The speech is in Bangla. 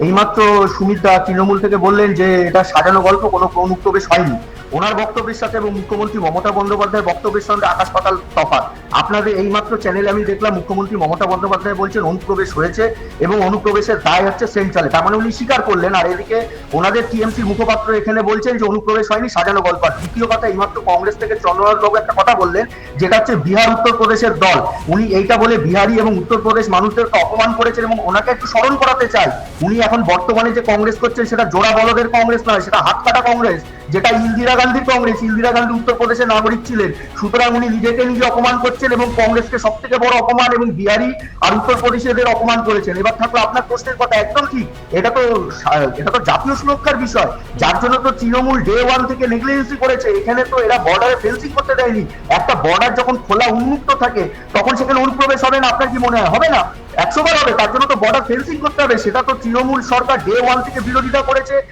এইমাত্র সুমিতা তৃণমূল থেকে বললেন যে এটা সাজানো গল্প, কোনো অনুপ্রবেশ হয়নি। ওনার বক্তব্যের সাথে এবং মুখ্যমন্ত্রী মমতা বন্দ্যোপাধ্যায়ের বক্তব্যের সঙ্গে আকাশ পাতাল তফাৎ। আপনাদের এইমাত্র চ্যানেলে আমি দেখলাম মুখ্যমন্ত্রী মমতা বন্দ্যোপাধ্যায় বলছেন অনুপ্রবেশ হয়েছে এবং অনুপ্রবেশের দায় হচ্ছে সেন্ট্রালে, তার মানে উনি স্বীকার করলেন। আর এদিকে ওনাদের টিএমসির মুখপাত্র এখানে বলছেন যে অনুপ্রবেশ হয়নি, সাজানো গল্প। আর দ্বিতীয় কথা, এইমাত্র কংগ্রেস থেকে চন্দ্রনাথ বাবু একটা কথা বললেন, যেটা হচ্ছে বিহার উত্তরপ্রদেশের দল। উনি এইটা বলে বিহারি এবং উত্তরপ্রদেশ মানুষদেরকে অপমান করেছেন এবং ওনাকে একটু স্মরণ করাতে চাই, উনি এখন বর্তমানে যে কংগ্রেস করছেন সেটা জোড়া বলদের কংগ্রেস নয়, সেটা হাত কাটা কংগ্রেস, যেটা ইন্দিরা গান্ধীর কংগ্রেস। ইন্দিরা গান্ধী উত্তরপ্রদেশের নাগরিক ছিলেন, সুতরাং উনি নিজেকে নিজে অপমান করছেন এবং কংগ্রেসকে সব থেকে বড় অপমান এবং বিহারি আর উত্তরপ্রদেশের অপমান করেছেন। এবার থাকলো আপনার প্রশ্নের কথা একদম ঠিক, এটা তো জাতীয় সুরক্ষার বিষয়, যার জন্য তো তৃণমূল ডে ওয়ান থেকে নেগলিজেন্সি করেছে। এখানে তো এরা বর্ডারে ফেন্সিং করতে দেয়নি। একটা বর্ডার যখন খোলা উন্মুক্ত থাকে তখন সেখানে অনুপ্রবেশ হবে না? আপনার কি মনে হয় হবে না? 100 বার হবে। তার জন্য তো বর্ডার ফেন্সিং করতে হবে, সেটা তো তৃণমূল সরকার ডে ওয়ান থেকে বিরোধিতা করেছে।